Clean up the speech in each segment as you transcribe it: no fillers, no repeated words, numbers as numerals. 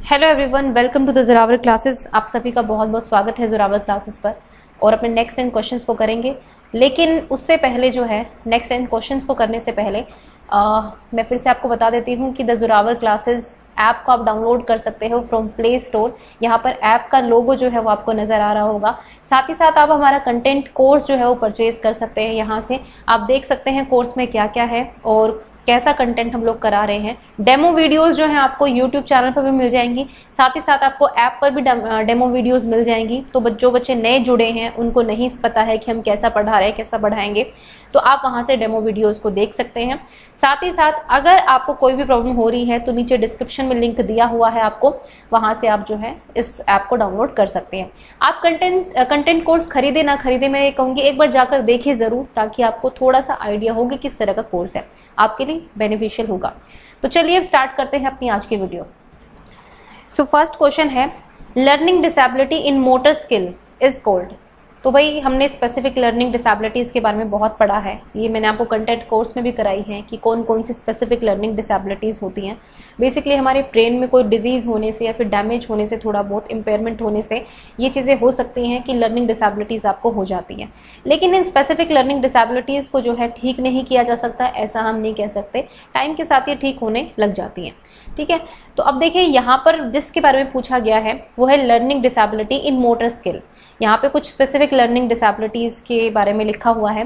Hello everyone, welcome to the Zorawar classes. आप सभी का बहुत बहुत स्वागत है जोरावर क्लासेस पर। और अपने नेक्स्ट 10 क्वेश्चंस को करेंगे, लेकिन उससे पहले जो है नेक्स्ट 10 क्वेश्चंस को करने से पहले मैं फिर से आपको बता देती हूँ कि द जोरावर क्लासेस ऐप को आप डाउनलोड कर सकते हो फ्रॉम प्ले स्टोर। यहाँ पर ऐप का लोगो जो है वो आपको नजर आ रहा होगा। साथ ही साथ आप हमारा कंटेंट कोर्स जो है वो परचेज कर सकते हैं। यहाँ से आप देख सकते हैं कोर्स में क्या क्या है और कैसा कंटेंट हम लोग करा रहे हैं। डेमो वीडियोस जो हैं आपको यूट्यूब चैनल पर भी मिल जाएंगी, साथ ही साथ आपको ऐप पर भी डेमो वीडियोस मिल जाएंगी। तो जो बच्चे नए जुड़े हैं, उनको नहीं पता है कि हम कैसा पढ़ा रहे हैं, कैसा पढ़ाएंगे, तो आप वहां से डेमो वीडियोस को देख सकते हैं। साथ ही साथ अगर आपको कोई भी प्रॉब्लम हो रही है तो नीचे डिस्क्रिप्शन में लिंक दिया हुआ है आपको, वहां से आप जो है इस ऐप को डाउनलोड कर सकते हैं। आप कंटेंट कोर्स खरीदे ना खरीदे, मैं ये कहूँगी एक बार जाकर देखिए जरूर, ताकि आपको थोड़ा सा आइडिया हो कि किस तरह का कोर्स है, आपके लिए बेनिफिशियल होगा। तो चलिए अब स्टार्ट करते हैं अपनी आज की वीडियो। सो फर्स्ट क्वेश्चन है, learning disability in motor skill is called. तो भाई हमने स्पेसिफिक लर्निंग डिसेबिलिटीज के बारे में बहुत पढ़ा है, ये मैंने आपको कंटेंट कोर्स में भी कराई है कि कौन कौन सी स्पेसिफिक लर्निंग डिसेबिलिटीज होती हैं। बेसिकली हमारे ब्रेन में कोई डिजीज होने से या फिर डैमेज होने से, थोड़ा बहुत इम्पेयरमेंट होने से ये चीज़ें हो सकती हैं कि लर्निंग डिसेबिलिटीज आपको हो जाती हैं। लेकिन इन स्पेसिफिक लर्निंग डिसेबिलिटीज को जो है ठीक नहीं किया जा सकता, ऐसा हम नहीं कह सकते। टाइम के साथ ये ठीक होने लग जाती हैं। ठीक है, तो अब देखिए यहाँ पर जिसके बारे में पूछा गया है वो है लर्निंग डिसेबिलिटी इन मोटर स्किल। यहाँ पे कुछ स्पेसिफिक लर्निंग डिसेबिलिटीज के बारे में लिखा हुआ है।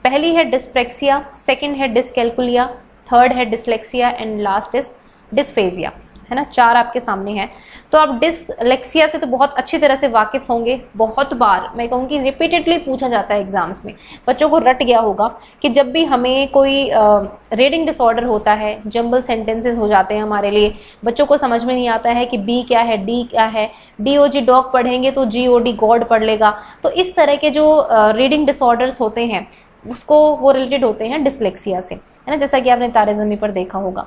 पहली है डिस्प्रेक्सिया, सेकंड है डिसकैल्कुलिया, थर्ड है dyslexia and last is dysphagia, है ना। 4 आपके सामने हैं। तो आप डिसलेक्सिया से तो बहुत अच्छी तरह से वाकिफ होंगे। बहुत बार मैं कहूँगी रिपीटेडली पूछा जाता है एग्जाम्स में, बच्चों को रट गया होगा कि जब भी हमें कोई रीडिंग डिसऑर्डर होता है, जंबल सेंटेंसेस हो जाते हैं हमारे लिए, बच्चों को समझ में नहीं आता है कि बी क्या है, डी क्या है। DOG डॉग पढ़ेंगे तो GOD गॉड पढ़ लेगा। तो इस तरह के जो रीडिंग डिसऑर्डर्स होते हैं उसको वो रिलेटेड होते हैं डिसलेक्सिया से, है ना, जैसा कि आपने तारे ज़मीं पर देखा होगा।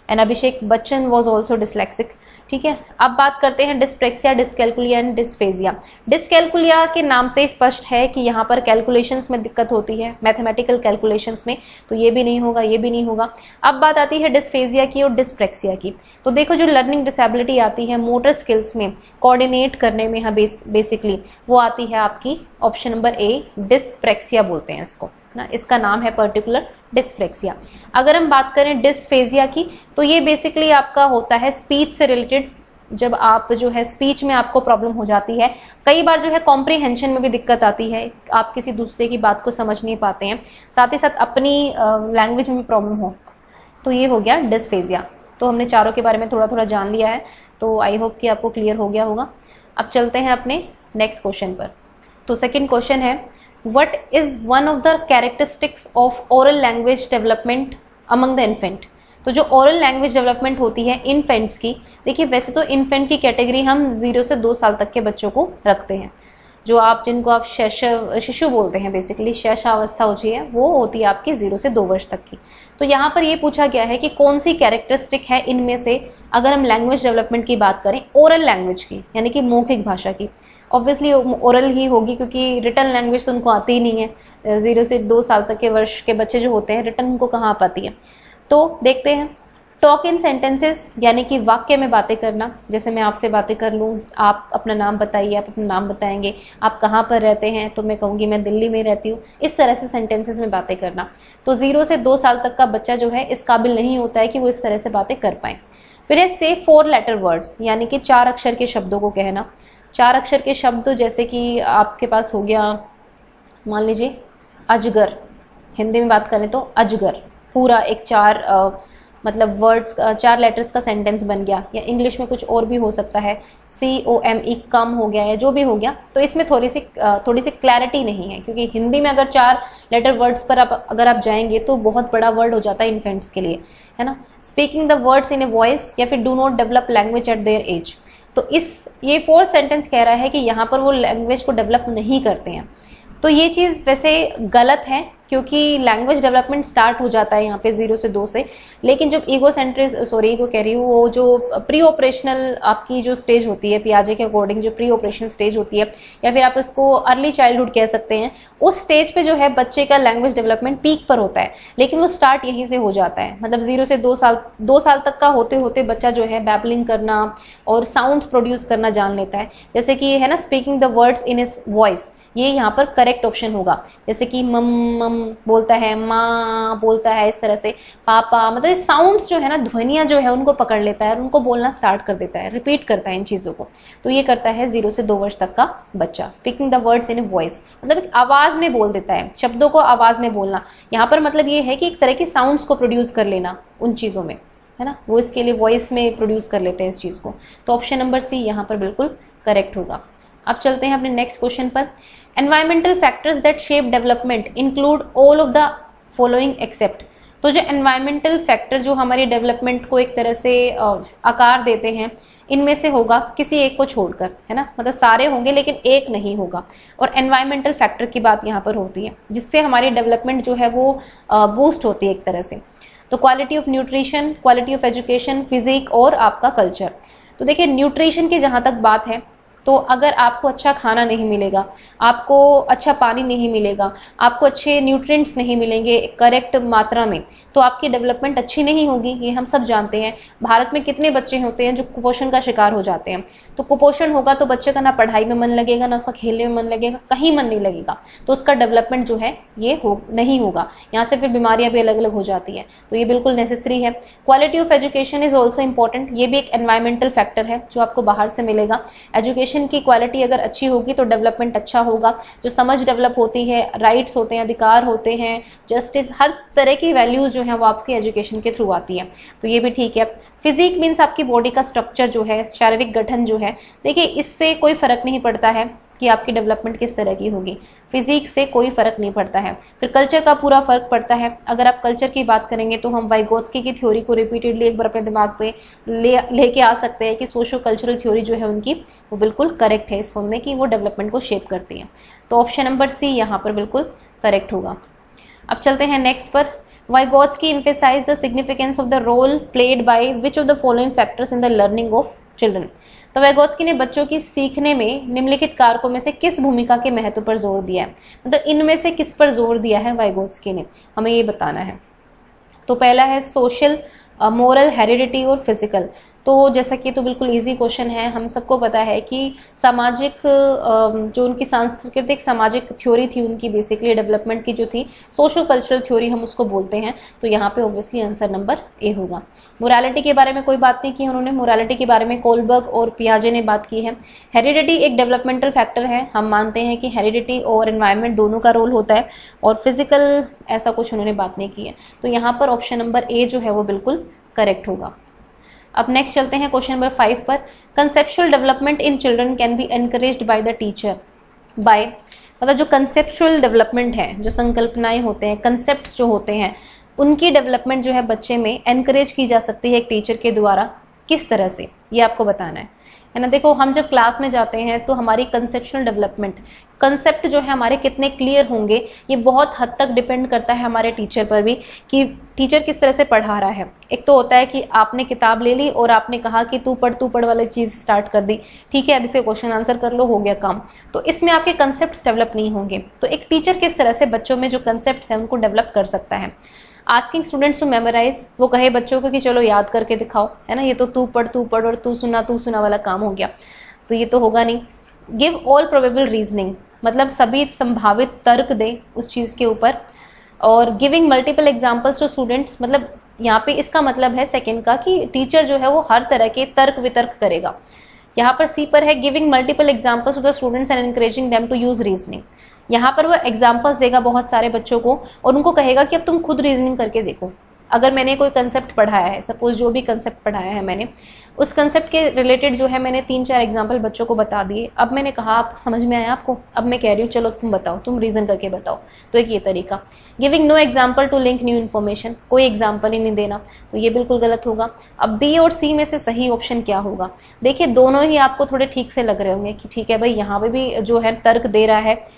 And Abhishek Bachchan was also dyslexic. ठीक है, अब बात करते हैं डिस्प्रेक्सिया, डिसकैल्कुलिया एंड डिस्फेजिया। डिसकैल्कुलिया के नाम से स्पष्ट है कि यहाँ पर कैलकुलेशंस में दिक्कत होती है, मैथमेटिकल कैलकुलेशंस में, तो ये भी नहीं होगा, ये भी नहीं होगा। अब बात आती है डिस्फेजिया की और डिस्प्रेक्सिया की। तो देखो जो लर्निंग डिसेबिलिटी आती है मोटर स्किल्स में कोऑर्डिनेट करने में, हाँ बेसिकली वो आती है आपकी ऑप्शन नंबर ए, डिस्प्रेक्सिया बोलते हैं इसको ना, इसका नाम है पर्टिकुलर डिस्प्रेक्सिया। अगर हम बात करें डिस्फेजिया की, तो ये बेसिकली आपका होता है स्पीच से रिलेटेड। जब आप जो है स्पीच में आपको प्रॉब्लम हो जाती है, कई बार जो है कॉम्प्रिहेंशन में भी दिक्कत आती है, आप किसी दूसरे की बात को समझ नहीं पाते हैं, साथ ही साथ अपनी लैंग्वेज में भी प्रॉब्लम हो, तो ये हो गया डिस्फेजिया। तो हमने चारों के बारे में थोड़ा थोड़ा जान लिया है, तो आई होप कि आपको क्लियर हो गया होगा। अब चलते हैं अपने नेक्स्ट क्वेश्चन पर। तो सेकेंड क्वेश्चन है, What is one of the characteristics of oral language development among the infant? तो जो oral language development होती है इन्फेंट्स की, देखिए वैसे तो इन्फेंट की कैटेगरी हम 0 से 2 साल तक के बच्चों को रखते हैं, जो आप जिनको आप शिशु बोलते हैं, बेसिकली शैशवावस्था होती है, वो होती है आपकी 0 से 2 वर्ष तक की। तो यहाँ पर ये पूछा गया है कि कौन सी कैरेक्टरिस्टिक है इनमें से, अगर हम लैंग्वेज डेवलपमेंट की बात करें ओरल लैंग्वेज की, यानी कि मौखिक भाषा की। ऑब्वियसली ओरल ही होगी, क्योंकि रिटन लैंग्वेज तो उनको आती ही नहीं है। 0 से 2 साल तक के वर्ष के बच्चे जो होते हैं, रिटन उनको कहाँ आती है। तो देखते हैं, टॉक इन सेंटेंसेस, यानी कि वाक्य में बातें करना। जैसे मैं आपसे बातें कर लूँ, आप अपना नाम बताइए, आप अपना नाम बताएंगे, आप कहाँ पर रहते हैं, तो मैं कहूँगी मैं दिल्ली में रहती हूँ। इस तरह से सेंटेंसेस में बातें करना। तो 0 से 2 साल तक का बच्चा जो है इस काबिल नहीं होता है कि वो इस तरह से बातें कर पाए। फिर है से 4 लेटर वर्ड्स, यानी कि 4 अक्षर के शब्दों को कहना। 4 अक्षर के शब्द जैसे कि आपके पास हो गया, मान लीजिए अजगर, हिंदी में बात करें तो अजगर, पूरा एक 4 मतलब वर्ड्स 4 लेटर्स का सेंटेंस बन गया। या इंग्लिश में कुछ और भी हो सकता है, COME कम हो गया, या जो भी हो गया। तो इसमें थोड़ी सी क्लैरिटी नहीं है, क्योंकि हिंदी में अगर 4 लेटर वर्ड्स पर अगर आप जाएंगे तो बहुत बड़ा वर्ड हो जाता है इन्फेंट्स के लिए, है ना। Speaking the words in a voice, या फिर do not develop language at their age. तो ये 4th सेंटेंस कह रहा है कि यहाँ पर वो लैंग्वेज को डेवलप नहीं करते हैं। तो ये चीज़ वैसे गलत है, क्योंकि लैंग्वेज डेवलपमेंट स्टार्ट हो जाता है यहाँ पे 0 से 2 से। लेकिन जब ईगो कह रही हूँ, वो जो प्री ऑपरेशनल आपकी जो स्टेज होती है पियाजे के अकॉर्डिंग, जो प्री ऑपरेशनल स्टेज होती है, या फिर आप इसको अर्ली चाइल्डहुड कह सकते हैं, उस स्टेज पे जो है बच्चे का लैंग्वेज डेवलपमेंट पीक पर होता है। लेकिन वो स्टार्ट यहीं से हो जाता है, मतलब 0 से 2 साल तक का होते होते बच्चा जो है बैबलिंग करना और साउंड्स प्रोड्यूस करना जान लेता है। जैसे कि है ना, speaking the words in his voice, ये यहाँ पर करेक्ट ऑप्शन होगा। जैसे कि मम मम बोलता है, माँ बोलता है, इस तरह से पापा, मतलब साउंड्स जो है ना, ध्वनियाँ जो है उनको पकड़ लेता है और उनको बोलना स्टार्ट कर देता है, रिपीट करता है इन चीज़ों को। तो ये करता है 0 से 2 वर्ष तक का बच्चा। Speaking the words in a voice, मतलब एक आवाज़ में बोल देता है, शब्दों को आवाज़ में बोलना। यहाँ पर मतलब ये है कि एक तरह की साउंड्स को प्रोड्यूस कर लेना उन चीज़ों में, है ना, वो इसके लिए वॉइस में प्रोड्यूस कर लेते हैं इस चीज़ को। तो ऑप्शन नंबर सी यहाँ पर बिल्कुल करेक्ट होगा। अब चलते हैं अपने नेक्स्ट क्वेश्चन पर। Environmental factors that shape development include all of the following except. तो जो एनवायरमेंटल फैक्टर जो हमारी डेवलपमेंट को एक तरह से आकार देते हैं, इनमें से होगा किसी एक को छोड़कर, है ना, मतलब सारे होंगे लेकिन एक नहीं होगा। और एनवायरमेंटल फैक्टर की बात यहाँ पर होती है जिससे हमारी डेवलपमेंट जो है वो बूस्ट होती है एक तरह से। तो quality of nutrition, quality of education, physique और आपका कल्चर। तो देखिए, न्यूट्रिशन की जहाँ तक बात है, तो अगर आपको अच्छा खाना नहीं मिलेगा, आपको अच्छा पानी नहीं मिलेगा, आपको अच्छे न्यूट्रिएंट्स नहीं मिलेंगे करेक्ट मात्रा में, तो आपकी डेवलपमेंट अच्छी नहीं होगी। ये हम सब जानते हैं। भारत में कितने बच्चे होते हैं जो कुपोषण का शिकार हो जाते हैं। तो कुपोषण होगा तो बच्चे का ना पढ़ाई में मन लगेगा, ना उसका खेलने में मन लगेगा, कहीं मन नहीं लगेगा, तो उसका डेवलपमेंट जो है ये नहीं होगा। यहाँ से फिर बीमारियां भी अलग अलग हो जाती हैं। तो ये बिल्कुल नेसेसरी है। Quality of education is also important. ये भी एक एनवायरमेंटल फैक्टर है जो आपको बाहर से मिलेगा। एजुकेशन की क्वालिटी अगर अच्छी होगी तो डेवलपमेंट अच्छा होगा। जो समझ डेवलप होती है, राइट्स होते हैं, अधिकार होते हैं, जस्टिस, हर तरह की वैल्यूज जो है वो आपकी एजुकेशन के थ्रू आती है। तो ये भी ठीक है। फिजिक मीन्स आपकी बॉडी का स्ट्रक्चर जो है, शारीरिक गठन जो है। देखिए, इससे कोई फर्क नहीं पड़ता है कि आपकी डेवलपमेंट किस तरह की होगी, फिजिक्स से कोई फर्क नहीं पड़ता है। फिर कल्चर का पूरा फर्क पड़ता है। अगर आप कल्चर की बात करेंगे तो हम वाइगोत्स्की की थ्योरी को रिपीटेडली एक बार अपने दिमाग पे लेके आ सकते हैं कि सोशो कल्चरल थ्योरी जो है उनकी वो बिल्कुल करेक्ट है इस फॉर्म में कि वो डेवलपमेंट को शेप करती है। तो ऑप्शन नंबर सी यहाँ पर बिल्कुल करेक्ट होगा। अब चलते हैं नेक्स्ट पर। Vygotsky emphasized the significance of the role played by which of the following factors in the learning of children। तो वाइगोत्स्की ने बच्चों की सीखने में निम्नलिखित कारकों में से किस भूमिका के महत्व पर जोर दिया है, मतलब इनमें से किस पर जोर दिया है वाइगोत्स्की ने, हमें ये बताना है। तो पहला है सोशल, मोरल, हेरिडिटी और फिजिकल। तो जैसा कि तो बिल्कुल इजी क्वेश्चन है, हम सबको पता है कि सामाजिक जो उनकी सांस्कृतिक सामाजिक थ्योरी थी उनकी, बेसिकली डेवलपमेंट की जो थी सोशो कल्चरल थ्योरी हम उसको बोलते हैं। तो यहाँ पे ऑब्वियसली आंसर नंबर ए होगा। मोरालिटी के बारे में कोई बात नहीं की उन्होंने, मोरालिटी के बारे में कोलबर्ग और पियाजे ने बात की है। हेरिडिटी एक डेवलपमेंटल फैक्टर है, हम मानते हैं कि हेरिडिटी और एनवायरनमेंट दोनों का रोल होता है। और फिजिकल ऐसा कुछ उन्होंने बात नहीं की है। तो यहाँ पर ऑप्शन नंबर ए जो है वो बिल्कुल करेक्ट होगा। अब नेक्स्ट चलते हैं क्वेश्चन नंबर 5 पर। Conceptual development in children can be encouraged by the teacher by, मतलब जो कंसेप्चुअल डेवलपमेंट है, जो संकल्पनाएं होते हैं, कंसेप्ट्स जो होते हैं, उनकी डेवलपमेंट जो है बच्चे में एनकरेज की जा सकती है एक टीचर के द्वारा। किस तरह से, ये आपको बताना है ना। देखो, हम जब क्लास में जाते हैं तो हमारी कंसेप्चुअल डेवलपमेंट, कंसेप्ट जो है हमारे कितने क्लियर होंगे, ये बहुत हद तक डिपेंड करता है हमारे टीचर पर भी कि टीचर किस तरह से पढ़ा रहा है। एक तो होता है कि आपने किताब ले ली और आपने कहा कि तू पढ़ वाली चीज़ स्टार्ट कर दी, ठीक है, अब इसे क्वेश्चन आंसर कर लो, हो गया काम। तो इसमें आपके कंसेप्ट डेवलप नहीं होंगे। तो एक टीचर किस तरह से बच्चों में जो कंसेप्ट है उनको डेवलप कर सकता है। आस्किंग स्टूडेंट्स टू मेमोराइज, वो कहे बच्चों को कि चलो याद करके दिखाओ, है ना, ये तो तू पढ़ और तू सुना वाला काम हो गया, तो ये तो होगा नहीं। गिव ऑल प्रोबेबल रीजनिंग, मतलब सभी संभावित तर्क दे उस चीज़ के ऊपर। और giving multiple examples to students, मतलब यहाँ पे इसका मतलब है सेकेंड का कि टीचर जो है वो हर तरह के तर्क वितर्क करेगा। यहाँ पर सी पर है giving multiple examples to the students and encouraging them to use reasoning. यहाँ पर वो एग्जाम्पल्स देगा बहुत सारे बच्चों को और उनको कहेगा कि अब तुम खुद रीजनिंग करके देखो। अगर मैंने कोई कंसेप्ट पढ़ाया है, सपोज जो भी कंसेप्ट पढ़ाया है मैंने, उस कंसेप्ट के रिलेटेड जो है मैंने 3-4 एग्जाम्पल बच्चों को बता दिए। अब मैंने कहा आप समझ में आया आपको, अब मैं कह रही हूँ चलो तुम बताओ, तुम रीजन करके बताओ। तो एक ये तरीका। Giving no example to link new information, कोई एग्जाम्पल ही नहीं देना, तो ये बिल्कुल गलत होगा। अब बी और सी में से सही ऑप्शन क्या होगा? देखिए, दोनों ही आपको थोड़े ठीक से लग रहे होंगे कि ठीक है भाई, यहाँ पे भी जो है तर्क दे रहा है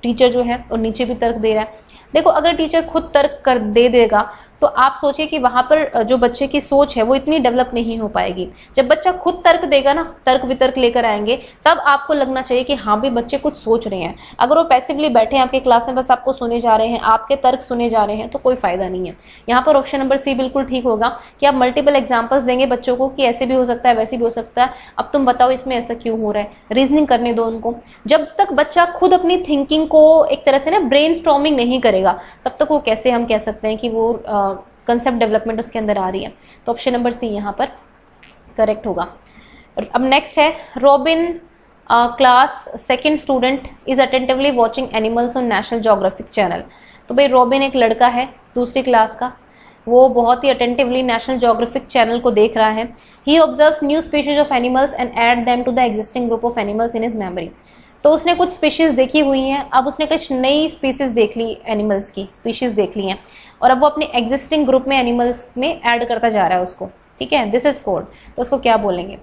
टीचर जो है और नीचे भी तर्क दे रहा है। देखो अगर टीचर खुद तर्क कर दे देगा तो आप सोचिए कि वहां पर जो बच्चे की सोच है वो इतनी डेवलप नहीं हो पाएगी। जब बच्चा खुद तर्क देगा ना, तर्क वितर्क लेकर आएंगे, तब आपको लगना चाहिए कि हाँ भी बच्चे कुछ सोच रहे हैं। अगर वो पैसिवली बैठे हैं आपके क्लास में, बस आपको सुने जा रहे हैं, आपके तर्क सुने जा रहे हैं, तो कोई फायदा नहीं है। यहाँ पर ऑप्शन नंबर सी बिल्कुल ठीक होगा कि आप मल्टीपल एग्जाम्पल्स देंगे बच्चों को कि ऐसे भी हो सकता है, वैसे भी हो सकता है, अब तुम बताओ इसमें ऐसा क्यों हो रहा है, रीजनिंग करने दो उनको। जब तक बच्चा खुद अपनी थिंकिंग को एक तरह से ना ब्रेन स्टॉर्मिंग नहीं करेगा, तब तक वो कैसे हम कह सकते हैं कि वो कंसेप्ट डेवलपमेंट उसके अंदर आ रही है। तो ऑप्शन नंबर सी यहाँ पर करेक्ट होगा। अब नेक्स्ट है, robin class second student is attentively watching animals on national Geographic channel. तो भाई रॉबिन एक लड़का है दूसरी क्लास का, वो बहुत ही अटेंटिवली नेशनल ज्योग्राफिक चैनल को देख रहा है। He observes new species of animals and add them to the existing group of animals in his memory. तो उसने कुछ स्पीशीज देखी हुई हैं, अब उसने कुछ नई स्पीशीज देख ली, एनिमल्स की स्पीशीज देख ली हैं, और अब वो अपने एग्जिस्टिंग ग्रुप में एनिमल्स में ऐड करता जा रहा है उसको। ठीक है, दिस इज कोड। तो उसको क्या बोलेंगे?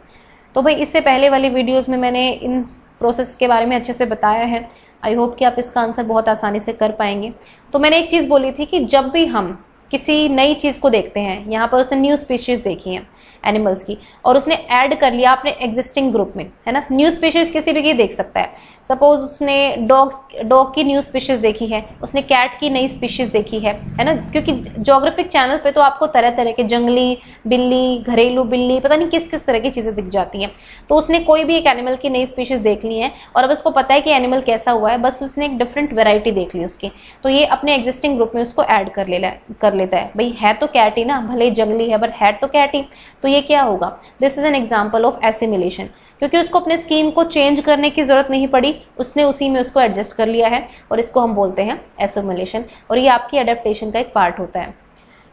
तो भाई इससे पहले वाली वीडियोस में मैंने इन प्रोसेस के बारे में अच्छे से बताया है। आई होप कि आप इसका आंसर बहुत आसानी से कर पाएंगे। तो मैंने एक चीज़ बोली थी कि जब भी हम किसी नई चीज़ को देखते हैं, यहाँ पर उसने न्यू स्पीशीज देखी हैं एनिमल्स की और उसने ऐड कर लिया अपने एग्जिस्टिंग ग्रुप में, है ना। न्यू स्पीशीज किसी भी की देख सकता है। सपोज उसने डॉग की न्यू स्पीशीज देखी है, उसने कैट की नई स्पीशीज देखी है ना, क्योंकि ज्योग्राफिक चैनल पे तो आपको तरह तरह के जंगली बिल्ली, घरेलू बिल्ली, पता नहीं किस किस तरह की चीज़ें दिख जाती हैं। तो उसने कोई भी एक एनिमल की नई स्पीशीज देख ली है और अब उसको पता है कि एनिमल कैसा हुआ है, बस उसने एक डिफरेंट वेराइटी देख ली उसकी, तो ये अपने एग्जिस्टिंग ग्रुप में उसको ऐड कर लेता है। भाई है तो कैट ही ना, भले ही जंगली है बट है तो कैट ही, तो ये क्या होगा? This is an example of assimilation, क्योंकि उसको अपने स्कीम को चेंज करने की जरूरत नहीं पड़ी, उसने उसी में उसको एडजस्ट कर लिया है और इसको हम बोलते हैं एसिमिलेशन, और ये आपकी एडेप्टेशन का एक पार्ट होता है।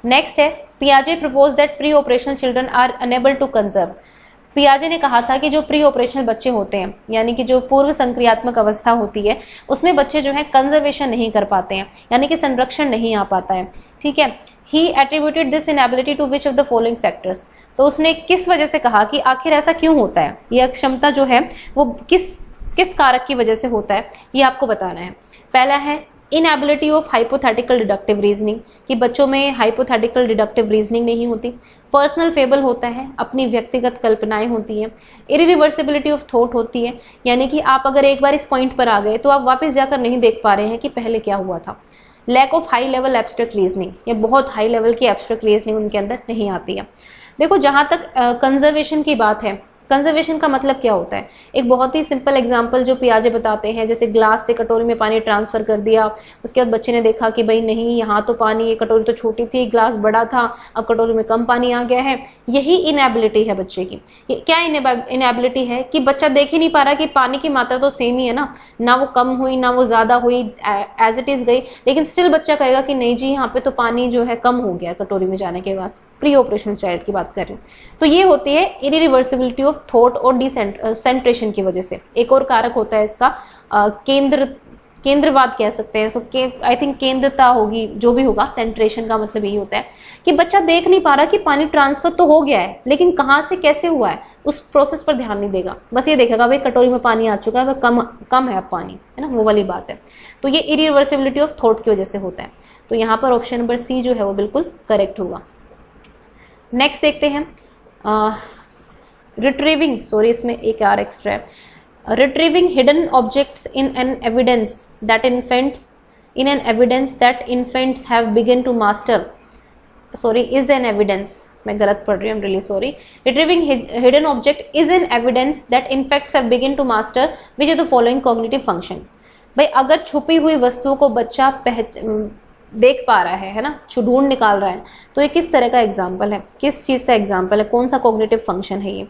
नेक्स्ट है, पियाजे propose that preoperational children are unable to conserve. पियाजे ने कहा था कि जो प्री ऑपरेशनल बच्चे होते हैं, यानी कि जो पूर्व संक्रियात्मक अवस्था होती है, उसमें बच्चे जो है कंजर्वेशन नहीं कर पाते हैं, यानी कि संरक्षण नहीं आ पाता है। ठीक है, he attributed this inability to which of the following factors. तो उसने किस वजह से कहा कि आखिर ऐसा क्यों होता है, यह अक्षमता जो है वो किस कारक की वजह से होता है, ये आपको बताना है। पहला है inability of hypothetical deductive reasoning, कि बच्चों में हाइपोथेटिकल डिडक्टिव रीजनिंग नहीं होती। पर्सनल फेबल होता है, अपनी व्यक्तिगत कल्पनाएं होती हैं। इरिवर्सिबिलिटी ऑफ थॉट होती है, यानी कि आप अगर एक बार इस पॉइंट पर आ गए तो आप वापस जाकर नहीं देख पा रहे हैं कि पहले क्या हुआ था। Lack of high level abstract reasoning, या बहुत हाई लेवल की एब्स्ट्रैक्ट रीजनिंग उनके अंदर नहीं आती है। देखो जहां तक कंजर्वेशन की बात है, कंजर्वेशन का मतलब क्या होता है? एक बहुत ही सिंपल एग्जांपल जो पियाजे बताते हैं, जैसे ग्लास से कटोरी में पानी ट्रांसफर कर दिया, उसके बाद बच्चे ने देखा कि भाई नहीं, यहाँ तो पानी, ये कटोरी तो छोटी थी, ग्लास बड़ा था, अब कटोरी में कम पानी आ गया है। यही इनएबिलिटी है बच्चे की। क्या इनएबिलिटी है? कि बच्चा देख ही नहीं पा रहा कि पानी की मात्रा तो सेम ही है ना वो कम हुई ना वो ज्यादा हुई, एज इट इज गई, लेकिन स्टिल बच्चा कहेगा कि नहीं जी यहाँ पे तो पानी जो है कम हो गया कटोरी में जाने के बाद। प्री ऑपरेशनल चाइल्ड की बात कर रहे हैं। तो ये होती है इरिवर्सिबिलिटी ऑफ थॉट और डिसेंट्रेशन की वजह से। एक और कारक होता है इसका केंद्रवाद कह सकते हैं। सो आई थिंक केंद्रता होगी, जो भी होगा, सेंट्रेशन का मतलब यही होता है कि बच्चा देख नहीं पा रहा कि पानी ट्रांसफर तो हो गया है, लेकिन कहाँ से कैसे हुआ है उस प्रोसेस पर ध्यान नहीं देगा। बस ये देखेगा भाई कटोरी में पानी आ चुका है, वह कम है अब पानी, है ना, वो वाली बात है। तो ये इरिवर्सिबिलिटी ऑफ थॉट की वजह से होता है। तो यहाँ पर ऑप्शन नंबर सी जो है वो बिल्कुल करेक्ट होगा। नेक्स्ट देखते हैं, रिट्रीविंग, सॉरी इसमें एक और एक्स्ट्रा है, retrieving hidden objects in an evidence that infants have begun to master, sorry is an evidence, मैं गलत पढ़ रही हूँ, really sorry. Retrieving hidden object is an evidence that infants have begun to master which is the following cognitive function. भाई अगर छुपी हुई वस्तुओं को बच्चा देख पा रहा है ना, ढूंढ निकाल रहा है, तो ये किस तरह का एग्जाम्पल है, किस चीज़ का एग्जाम्पल है, कौन सा कॉग्निटिव फंक्शन है ये?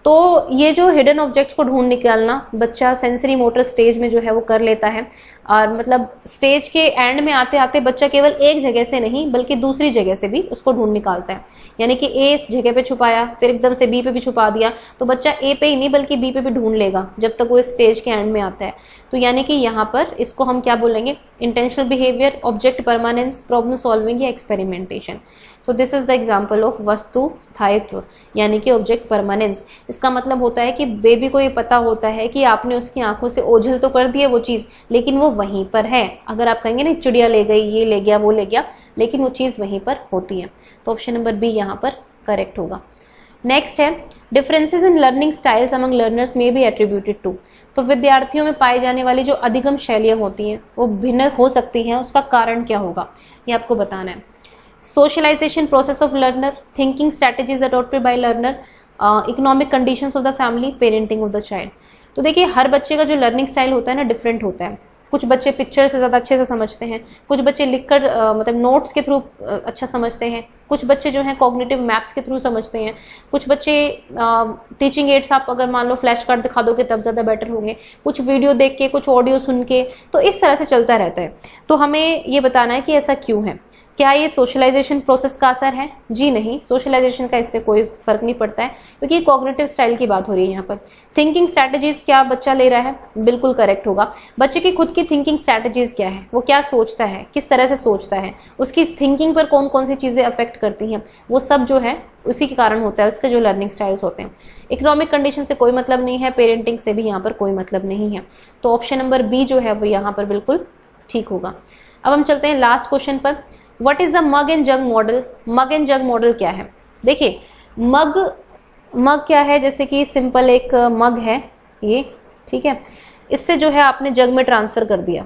तो ये जो हिडन ऑब्जेक्ट्स को ढूंढ निकालना बच्चा सेंसरी मोटर स्टेज में जो है वो कर लेता है, और मतलब स्टेज के एंड में आते आते बच्चा केवल एक जगह से नहीं बल्कि दूसरी जगह से भी उसको ढूंढ निकालता है। यानी कि ए जगह पे छुपाया, फिर एकदम से बी पे भी छुपा दिया, तो बच्चा ए पे ही नहीं बल्कि बी पे भी ढूंढ लेगा जब तक वो स्टेज के एंड में आता है। तो यानी कि यहाँ पर इसको हम क्या बोलेंगे? Intentional behaviour, object permanence, problem solving या experimentation. So this is the example of वस्तु स्थायित्व यानी कि ऑब्जेक्ट परमानेंस। इसका मतलब होता है कि बेबी को ये पता होता है कि आपने उसकी आंखों से ओझल तो कर दिया वो चीज़, लेकिन वो वहीं पर है। अगर आप कहेंगे ना चिड़िया ले गई, ये ले गया, वो ले गया, लेकिन वो चीज़ वहीं पर होती है। तो ऑप्शन नंबर बी यहाँ पर करेक्ट होगा। नेक्स्ट है differences in learning styles among learners में बी एट्रीब्यूटेड टू। तो विद्यार्थियों में पाई जाने वाली जो अधिगम शैलियाँ होती हैं वो भिन्न हो सकती हैं, उसका कारण क्या होगा ये आपको बताना है। Socialisation process of learner, thinking strategies adopted by learner, economic conditions of the family, parenting of the child. तो देखिए हर बच्चे का जो लर्निंग स्टाइल होता है ना डिफरेंट होता है। कुछ बच्चे पिक्चर से ज़्यादा अच्छे से समझते हैं, कुछ बच्चे लिखकर मतलब नोट्स के थ्रू अच्छा समझते हैं, कुछ बच्चे जो हैं कॉग्निटिव मैप्स के थ्रू समझते हैं, कुछ बच्चे टीचिंग एड्स आप अगर मान लो फ्लैश कार्ड दिखा दोगे तब ज़्यादा बेटर होंगे, कुछ वीडियो देख के, कुछ ऑडियो सुन के, तो इस तरह से चलता रहता है। तो हमें ये बताना है कि ऐसा क्यों है। क्या ये सोशलाइजेशन प्रोसेस का असर है? जी नहीं, सोशलाइजेशन का इससे कोई फर्क नहीं पड़ता है, क्योंकि कॉग्निटिव स्टाइल की बात हो रही है यहाँ पर। थिंकिंग स्ट्रैटेजीज क्या बच्चा ले रहा है? बिल्कुल करेक्ट होगा। बच्चे की खुद की थिंकिंग स्ट्रैटेजीज क्या है, वो क्या सोचता है, किस तरह से सोचता है, उसकी थिंकिंग पर कौन कौन सी चीज़ें अफेक्ट करती हैं, वो सब जो है उसी के कारण होता है, उसके जो लर्निंग स्टाइल्स होते हैं। इकोनॉमिक कंडीशन से कोई मतलब नहीं है, पेरेंटिंग से भी यहाँ पर कोई मतलब नहीं है। तो ऑप्शन नंबर बी जो है वो यहाँ पर बिल्कुल ठीक होगा। अब हम चलते हैं लास्ट क्वेश्चन पर। What is the mug and jug model? Mug and jug model क्या है? देखिए मग क्या है, जैसे कि सिंपल एक मग है ये, ठीक है, इससे जो है आपने जग में ट्रांसफर कर दिया,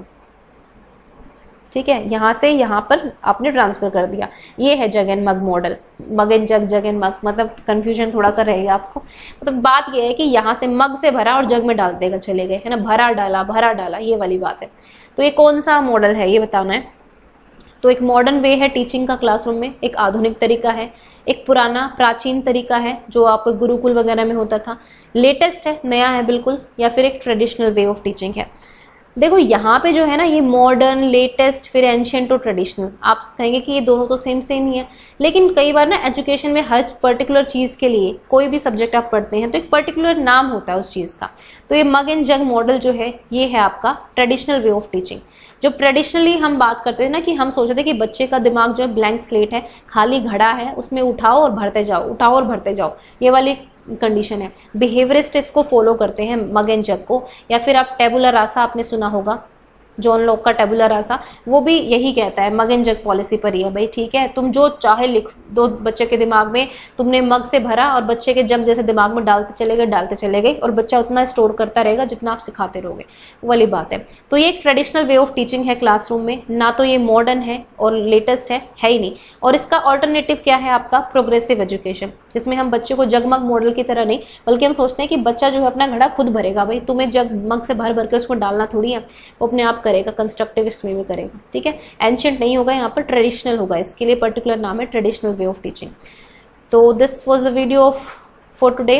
ठीक है, यहाँ से यहाँ पर आपने ट्रांसफर कर दिया, ये है jug and mug model. Mug and jug and mug, मतलब कंफ्यूजन थोड़ा सा रहेगा आपको। मतलब बात ये है कि यहाँ से मग से भरा और जग में डाल देगा चले गए, है ना, भरा डाला, ये वाली बात है। तो ये कौन सा मॉडल है ये बताना है। तो एक मॉडर्न वे है टीचिंग का क्लासरूम में, एक आधुनिक तरीका है, एक पुराना प्राचीन तरीका है जो आपको गुरुकुल वगैरह में होता था, लेटेस्ट है, नया है बिल्कुल, या फिर एक ट्रेडिशनल वे ऑफ टीचिंग है। देखो यहाँ पे जो है ना ये मॉडर्न, लेटेस्ट, फिर एंशिएंट और ट्रेडिशनल, आप कहेंगे कि ये दोनों तो सेम ही है, लेकिन कई बार ना एजुकेशन में हर पर्टिकुलर चीज़ के लिए कोई भी सब्जेक्ट आप पढ़ते हैं तो एक पर्टिकुलर नाम होता है उस चीज़ का। तो ये मग एंड जग मॉडल जो है ये है आपका ट्रेडिशनल वे ऑफ टीचिंग। जो ट्रेडिशनली हम बात करते थे ना कि हम सोचते थे कि बच्चे का दिमाग जो है ब्लैंक स्लेट है, खाली घड़ा है, उसमें उठाओ और भरते जाओ, उठाओ और भरते जाओ, ये वाली कंडीशन है। बिहेवियरिस्ट इसको फॉलो करते हैं मग एंड जग को, या फिर आप टेबुला रासा आपने सुना होगा, जॉन लॉक का टेबुला रासा, वो भी यही कहता है, मग एंड जग पॉलिसी पर ही है भाई, ठीक है, तुम जो चाहे लिख दो बच्चे के दिमाग में, तुमने मग से भरा और बच्चे के जग जैसे दिमाग में डालते चले गए और बच्चा उतना स्टोर करता रहेगा जितना आप सिखाते रहोगे, वो वाली बात है। तो ये एक ट्रेडिशनल वे ऑफ टीचिंग है क्लासरूम में, ना तो ये मॉडर्न है और लेटेस्ट है ही नहीं। और इसका ऑल्टरनेटिव क्या है आपका? प्रोग्रेसिव एजुकेशन, जिसमें हम बच्चे को जगमग मॉडल की तरह नहीं, बल्कि हम सोचते हैं कि बच्चा जो है अपना घड़ा खुद भरेगा, भाई तुम्हें जगमग से भर के उसको डालना थोड़ी है, वो अपने आप करेगा, कंस्ट्रक्टिविस्ट वे में करेगा, ठीक है। एंशिएंट नहीं होगा यहाँ पर, ट्रेडिशनल होगा, इसके लिए पर्टिकुलर नाम है ट्रेडिशनल वे ऑफ टीचिंग। तो this was the video for today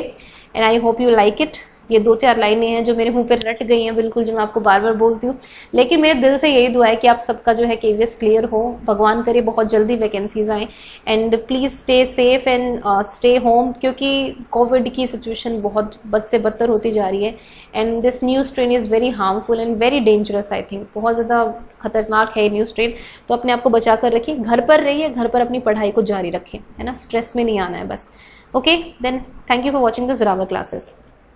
and I hope you like it. ये 2-4 लाइनें हैं जो मेरे मुंह पे रट गई हैं बिल्कुल, जो मैं आपको बार बार बोलती हूँ, लेकिन मेरे दिल से यही दुआ है कि आप सबका जो है केवीएस क्लियर हो, भगवान करे बहुत जल्दी वैकेंसीज आएँ, and please stay safe and stay home, क्योंकि कोविड की सिचुएशन बहुत बद से बदतर होती जा रही है and this new strain is very harmful and very dangerous. I think बहुत ज़्यादा खतरनाक है न्यू स्ट्रेन। तो अपने आप को बचा कर रखिए, घर पर रहिए, घर पर अपनी पढ़ाई को जारी रखें, है ना, स्ट्रेस में नहीं आना है बस। Okay then, thank you for watching the Zorawar classes.